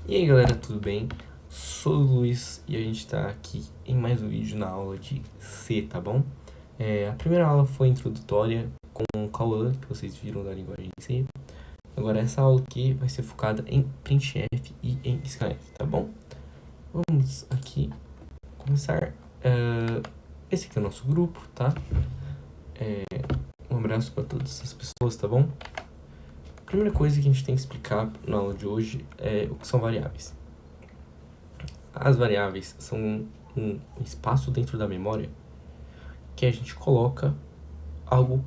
E aí galera, tudo bem? Sou o Luiz e a gente tá aqui em mais um vídeo na aula de C, tá bom? A primeira aula foi introdutória com o Cauã, que vocês viram da linguagem C. Agora essa aula aqui vai ser focada em printf e em scanf, tá bom? Vamos aqui começar. Esse aqui é o nosso grupo, tá? Um abraço para todas as pessoas, tá bom? A primeira coisa que a gente tem que explicar na aula de hoje é o que são variáveis. As variáveis são um espaço dentro da memória que a gente coloca algo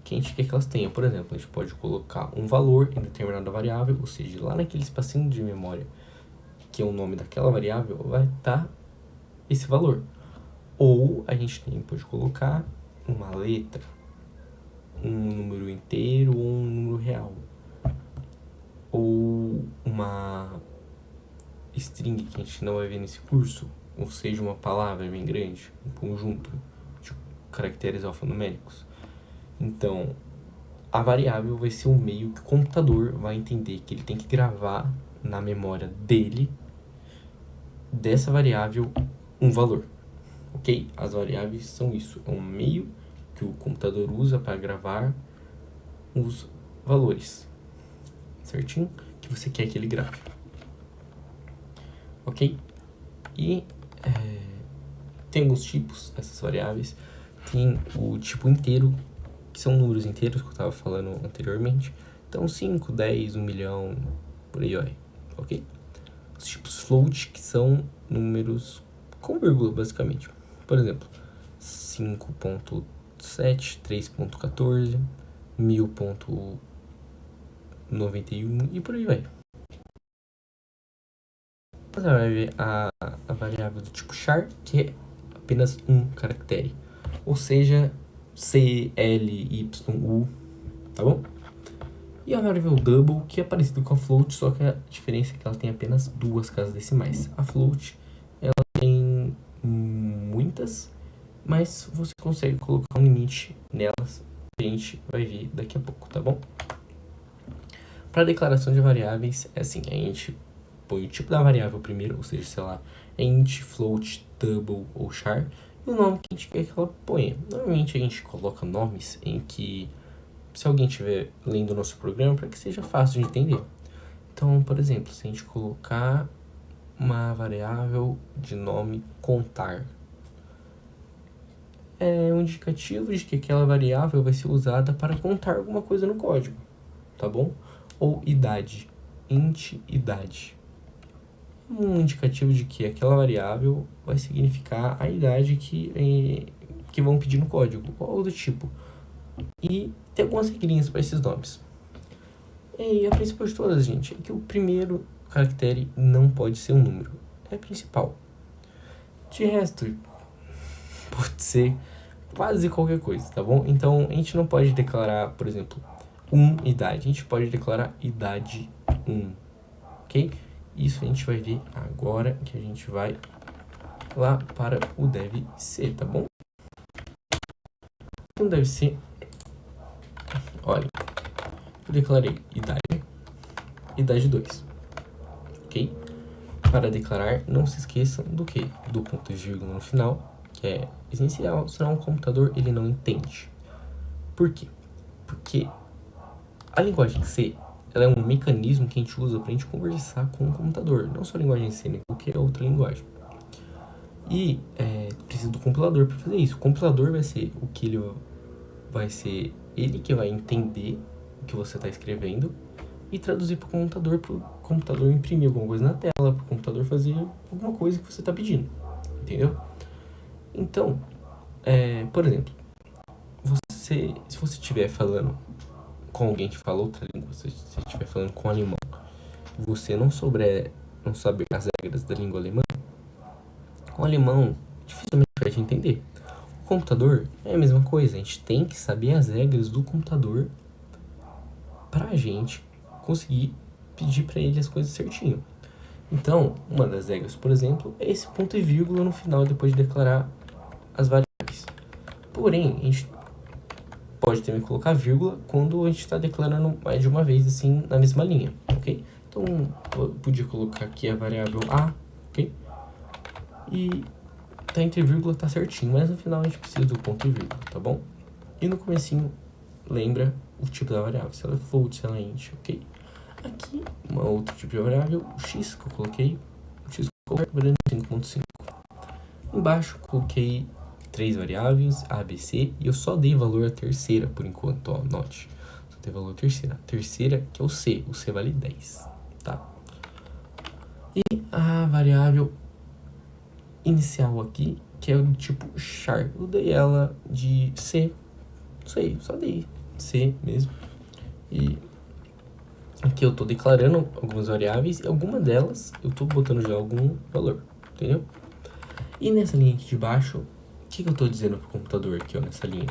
que a gente quer que elas tenham. Por exemplo, a gente pode colocar um valor em determinada variável, ou seja, lá naquele espacinho de memória que é o nome daquela variável, vai estar esse valor. Ou a gente pode colocar uma letra, um número inteiro ou um número real. Ou uma string que a gente não vai ver nesse curso, ou seja, uma palavra bem grande, um conjunto de caracteres alfanuméricos. Então, a variável vai ser o meio que o computador vai entender que ele tem que gravar na memória dele, dessa variável, um valor. Ok? As variáveis são isso, é um meio que o computador usa para gravar os valores, certinho? Que você quer que ele grave. Ok? E tem alguns tipos dessas variáveis. Tem o tipo inteiro, que são números inteiros que eu estava falando anteriormente. Então 5, 10, 1 milhão, por aí vai. Ok? Os tipos float, que são números com vírgula, basicamente. Por exemplo, 5.7, 3.14, 1000.91 e por aí vai. Você vai ver a variável do tipo char, que é apenas um caractere. Ou seja, C, L, Y, U, tá bom? E a variável double, que é parecido com a float, só que a diferença é que ela tem apenas duas casas decimais. A float, ela tem muitas, mas você consegue colocar um limite nelas, que a gente vai ver daqui a pouco, tá bom? Para declaração de variáveis, é assim, a gente põe o tipo da variável primeiro, ou seja, sei lá, int, float, double ou char, e o nome que a gente quer que ela ponha. Normalmente a gente coloca nomes em que, se alguém estiver lendo o nosso programa, para que seja fácil de entender. Então, por exemplo, se a gente colocar uma variável de nome contar, é um indicativo de que aquela variável vai ser usada para contar alguma coisa no código, tá bom? Ou idade, int idade, um indicativo de que aquela variável vai significar a idade que vão pedir no código, ou do tipo. E tem algumas regrinhas para esses nomes. E a principal de todas, gente, é que o primeiro caractere não pode ser um número. É principal. De resto, pode ser quase qualquer coisa, tá bom? Então, a gente não pode declarar, por exemplo, idade. A gente pode declarar idade 1, ok? Isso a gente vai ver agora que a gente vai lá para o deve ser, tá bom? Então deve ser, olha, eu declarei idade 2, ok? Para declarar, não se esqueçam do que? Do ponto e vírgula no final, que é essencial, senão o computador ele não entende. Por quê? Porque a linguagem C, ela é um mecanismo que a gente usa para a gente conversar com o computador, não só a linguagem C, nem qualquer outra linguagem. E precisa do compilador para fazer isso. O compilador vai ser o que ele vai ser ele que vai entender o que você está escrevendo e traduzir para o computador imprimir alguma coisa na tela, para o computador fazer alguma coisa que você está pedindo, entendeu? Então, por exemplo, se você estiver falando com alguém que fala outra língua, se você estiver falando com alemão, você não saber as regras da língua alemã, o alemão dificilmente vai te entender. O computador é a mesma coisa, a gente tem que saber as regras do computador para a gente conseguir pedir para ele as coisas certinho. Então, uma das regras, por exemplo, é esse ponto e vírgula no final depois de declarar as variáveis. Porém, a gente pode também colocar vírgula quando a gente está declarando mais de uma vez assim na mesma linha, ok? Então, eu podia colocar aqui a variável a, ok? E tá entre vírgula, tá certinho, mas no final a gente precisa do ponto e vírgula, tá bom? E no comecinho, lembra o tipo da variável, se ela é float, se ela é int, ok? Aqui, uma outra tipo de variável, o x que eu coloquei, o x que eu coloquei, 5.5. Embaixo, coloquei 3 variáveis, a, b, c, e eu só dei valor à terceira por enquanto, ó, note. Só dei valor à terceira. A terceira, que é o c vale 10, tá? E a variável inicial aqui, que é do tipo char, eu dei ela de c, não sei, só dei c mesmo. E aqui eu tô declarando algumas variáveis e alguma delas eu tô botando já algum valor, entendeu? E nessa linha aqui de baixo, o que eu tô dizendo pro computador aqui, ó, nessa linha?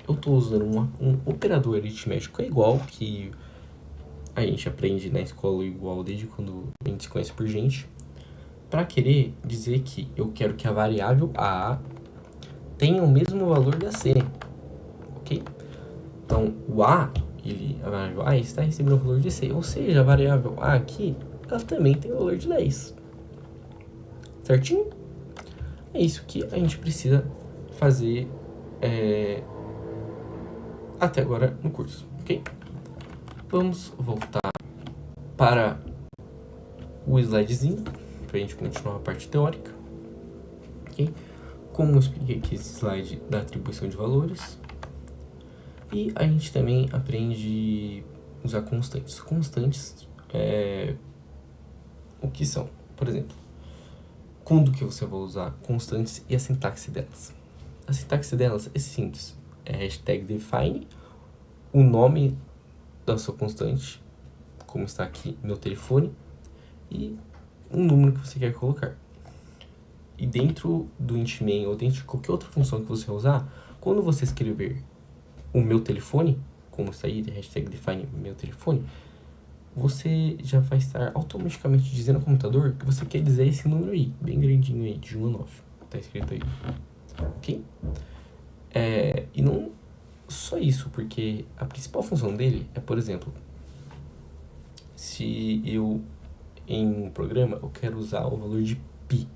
Eu tô usando um operador aritmético igual, que a gente aprende na escola igual desde quando a gente se conhece por gente, para querer dizer que eu quero que a variável a tenha o mesmo valor da c, ok? Então, o a, a variável a está recebendo o valor de c, ou seja, a variável a aqui, ela também tem o valor de 10, certinho? É isso que a gente precisa fazer até agora no curso, ok? Vamos voltar para o slidezinho, para a gente continuar a parte teórica, ok? Como eu expliquei aqui esse slide da atribuição de valores. E a gente também aprende a usar constantes. Constantes, o que são? Por exemplo, quando que você vai usar constantes e a sintaxe delas? A sintaxe delas é simples. É hashtag define, o nome da sua constante, como está aqui no telefone, e um número que você quer colocar. E dentro do int main ou dentro de qualquer outra função que você usar, quando você escrever o meu telefone, como está aí, hashtag define meu telefone, você já vai estar automaticamente dizendo ao computador que você quer dizer esse número aí, bem grandinho aí, de 1 a 9. Tá escrito aí. Ok? E não só isso, porque a principal função dele é, por exemplo, se eu, em um programa, eu quero usar o valor de pi.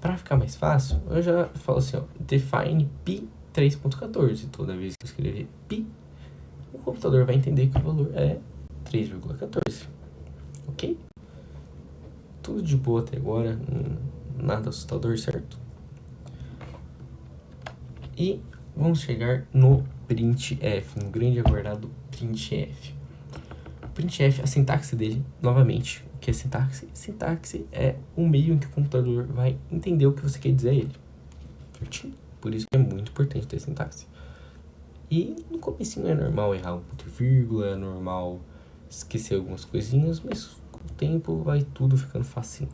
Para ficar mais fácil, eu já falo assim, ó, define pi 3.14. Toda vez que eu escrever pi, o computador vai entender que o valor é 3,14. Ok? Tudo de boa até agora, nada assustador, certo? E vamos chegar no printf, no grande aguardado printf. O printf, a sintaxe dele, novamente, o que é sintaxe? Sintaxe é o meio em que o computador vai entender o que você quer dizer a ele. Certinho? Por isso que é muito importante ter sintaxe. E no comecinho é normal errar um ponto e vírgula, é normal esquecer algumas coisinhas, mas com o tempo vai tudo ficando facinho.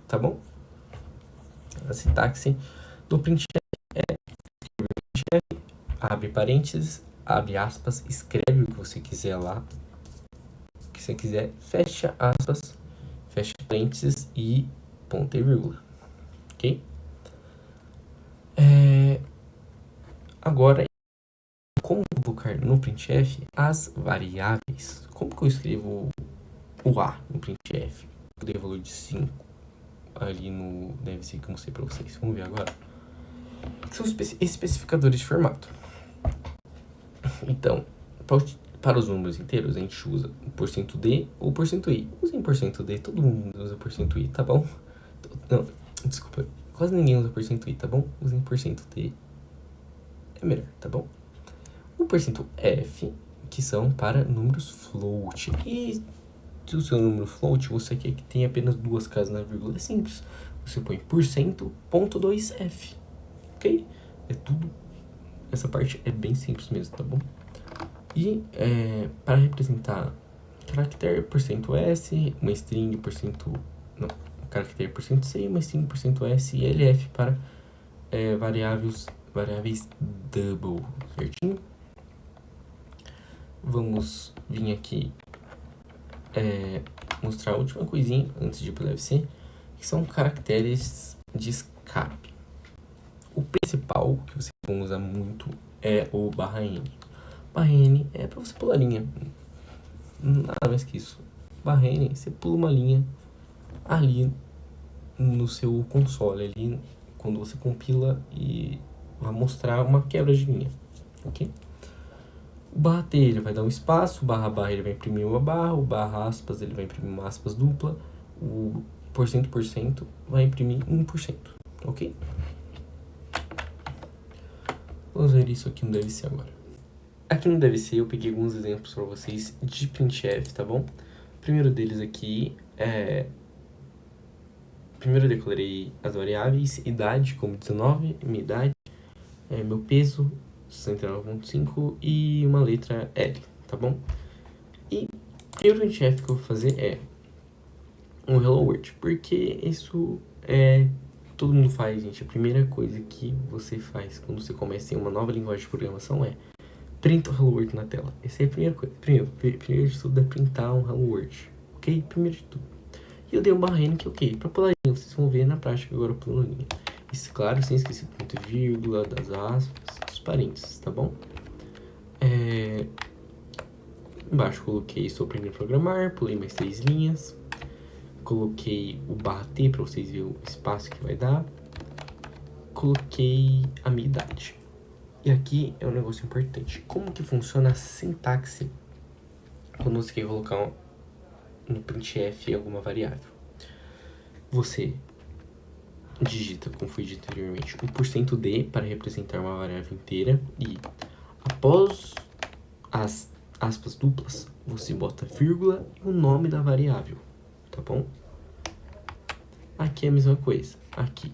Tá bom? A sintaxe do printf é abre parênteses, abre aspas, escreve o que você quiser lá, o que você quiser, fecha aspas, fecha parênteses e ponto e vírgula, ok? Agora, como colocar no printf as variáveis? Como que eu escrevo o a no printf? Eu dei valor de 5 ali no, deve ser que eu mostrei para vocês, vamos ver agora. São especificadores de formato. Então, para os números inteiros, a gente usa o %d ou o %i. Usem %d, todo mundo usa %i, tá bom? Não, desculpa, quase ninguém usa %i, tá bom? Usem %d, é melhor, tá bom? O %f, que são para números float. E se o seu número float, você quer que tenha apenas 2 casas na vírgula, é simples. Você põe %.2f, ok? É tudo, essa parte é bem simples mesmo, tá bom? E para representar caractere %s, uma string caractere %c e uma string %s e lf para variáveis double, certinho? Vamos vir aqui mostrar a última coisinha antes de ir para o LFC, que são caracteres de escape. O principal que você usa muito é o /n. /n é para você pular linha, nada mais que isso. barra N, você pula uma linha ali no seu console, ali quando você compila e vai mostrar uma quebra de linha, ok? O barra T ele vai dar um espaço, o barra barra ele vai imprimir uma barra, o barra aspas ele vai imprimir uma aspas dupla, o por cento vai imprimir 1%, ok? Vamos ver isso aqui no DVC agora. Aqui no DVC eu peguei alguns exemplos para vocês de printf, tá bom? O primeiro deles aqui é... Primeiro eu declarei as variáveis, idade como 19, minha idade, meu peso, 69.5 e uma letra L, tá bom? E o primeiro printf que eu vou fazer é um hello world, porque isso todo mundo faz, gente. A primeira coisa que você faz quando você começa em uma nova linguagem de programação é printa o hello world na tela. Essa é a primeira coisa. Primeiro de tudo é printar um hello world, ok? Primeiro de tudo. E eu dei um barra N que é ok. Pra pular linha, vocês vão ver na prática agora pulando linha. Isso, claro, sem esquecer ponto e vírgula, das aspas, dos parênteses, tá bom? Embaixo coloquei estou aprendendo a programar, pulei mais 3 linhas. Coloquei o barra T para vocês verem o espaço que vai dar. Coloquei a minha idade. E aqui é um negócio importante. Como que funciona a sintaxe quando você quer colocar no printf alguma variável? Você digita, como foi dito anteriormente, o %d para representar uma variável inteira. E após as aspas duplas, você bota vírgula e o nome da variável. Tá bom? Aqui é a mesma coisa. Aqui,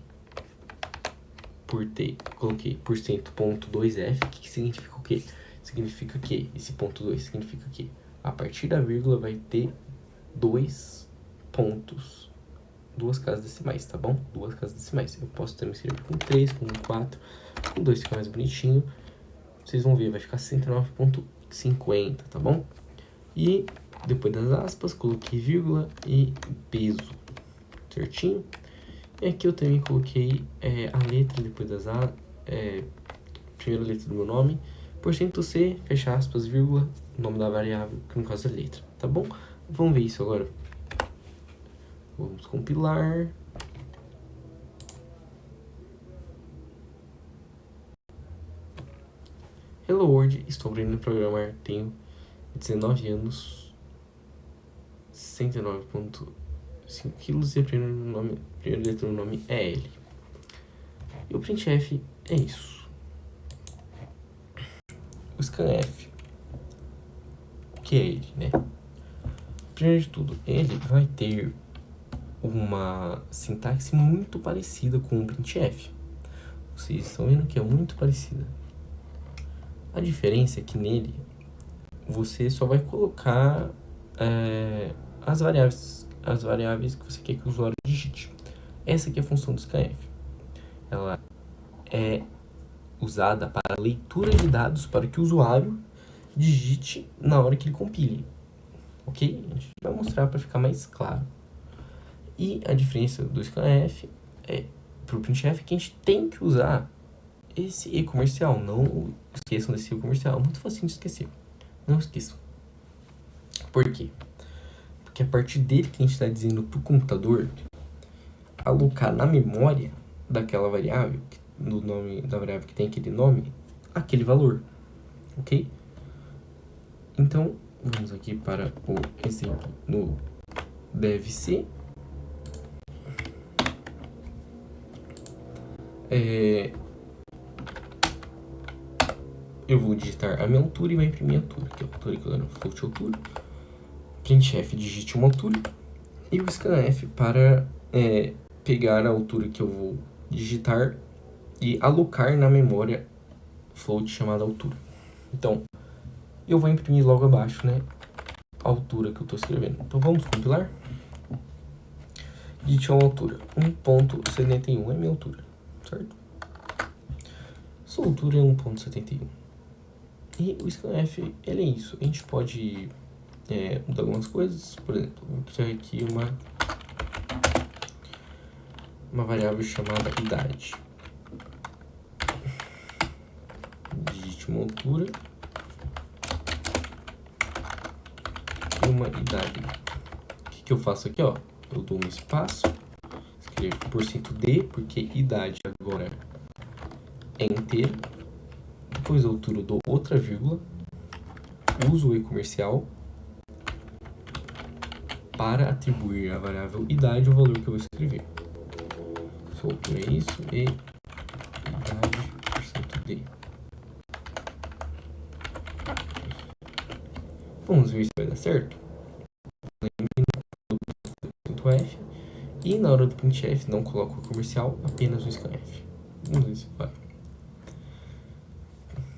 por T, coloquei %.2f, que significa o quê? Significa que esse ponto 2 significa que a partir da vírgula vai ter 2 pontos, 2 casas decimais, tá bom? 2 casas decimais. Eu posso também escrever com 3, com 4, com 2 fica mais bonitinho. Vocês vão ver, vai ficar 69.50, tá bom? E depois das aspas, coloquei vírgula e peso, certinho? E aqui eu também coloquei a letra depois das primeira letra do meu nome, %C, fecha aspas, vírgula, nome da variável, que no caso é letra, tá bom? Vamos ver isso agora. Vamos compilar. Hello World, estou aprendendo a programar, tenho 19 anos, 109.5 quilos e a primeira letra do nome é L. E o printf é isso. O scanf, o que é ele, né? Primeiro de tudo, ele vai ter uma sintaxe muito parecida com o printf. Vocês estão vendo que é muito parecida. A diferença é que nele você só vai colocar as variáveis que você quer que o usuário digite. Essa aqui é a função do scanf. Ela é usada para leitura de dados para que o usuário digite na hora que ele compile. Ok? A gente vai mostrar para ficar mais claro. E a diferença do scanf para o printf é que a gente tem que usar esse e comercial. Não esqueçam desse e comercial. É muito fácil de esquecer. Não esqueçam. Por quê? Porque a partir dele que a gente está dizendo para o computador alocar na memória daquela variável, no nome da variável que tem aquele nome, aquele valor, ok? Então, vamos aqui para o exemplo no devc. Eu vou digitar a minha altura e vai imprimir a altura, que é a altura que eu dou no float altura. Printf digite uma altura e o scanf para pegar a altura que eu vou digitar e alocar na memória float chamada altura. Então, eu vou imprimir logo abaixo, né, a altura que eu estou escrevendo. Então, vamos compilar. Digite uma altura, 1.71 é minha altura, certo? Sua altura é 1.71. E o scanf, ele é isso. A gente pode mudar algumas coisas. Por exemplo, vou criar aqui uma variável chamada idade. Digite uma altura e uma idade. que eu faço aqui, ó? Eu dou um espaço, escrevo %d, porque idade agora é inteira. Depois da altura eu dou outra vírgula, uso o e comercial para atribuir à variável idade o valor que eu vou escrever. Se a altura é isso, e idade %d. Vamos ver se vai dar certo. F, e na hora do printf não coloco o comercial, apenas o scanf. Vamos ver se vai.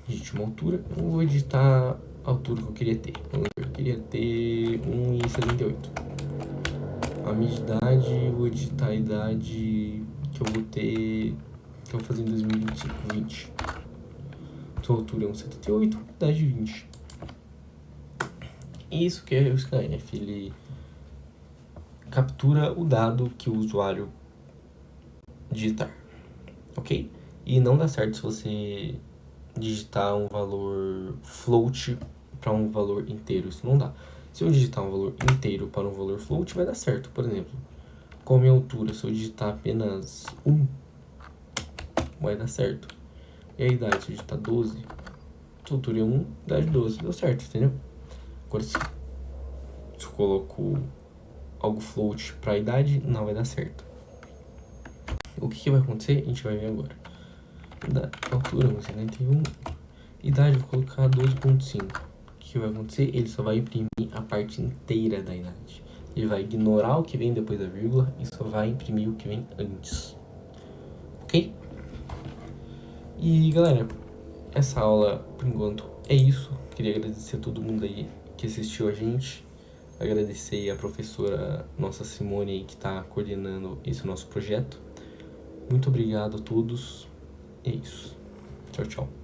Digite uma altura, eu vou digitar a altura que eu queria ter. Eu queria ter 1,78. A minha idade, eu vou digitar a idade que eu vou ter, que eu vou fazer em 2020. Sua altura é 1,78, idade 20. Isso que é o scanf, ele captura o dado que o usuário digitar, ok? E não dá certo se você digitar um valor float para um valor inteiro, isso não dá. Se eu digitar um valor inteiro para um valor float, vai dar certo. Por exemplo, com a minha altura, se eu digitar apenas 1, vai dar certo. E a idade, se eu digitar 12, se a altura é 1, idade 12, deu certo, entendeu? Agora, se eu coloco algo float para a idade, não vai dar certo. O que vai acontecer? A gente vai ver agora. Altura 1,71, idade vou colocar 12,5. O que vai acontecer? Ele só vai imprimir a parte inteira da idade. Ele vai ignorar o que vem depois da vírgula e só vai imprimir o que vem antes. Ok? E galera, essa aula por enquanto é isso. Queria agradecer a todo mundo aí que assistiu a gente. Agradecer a professora nossa Simone que está coordenando esse nosso projeto. Muito obrigado a todos. É isso. Tchau, tchau.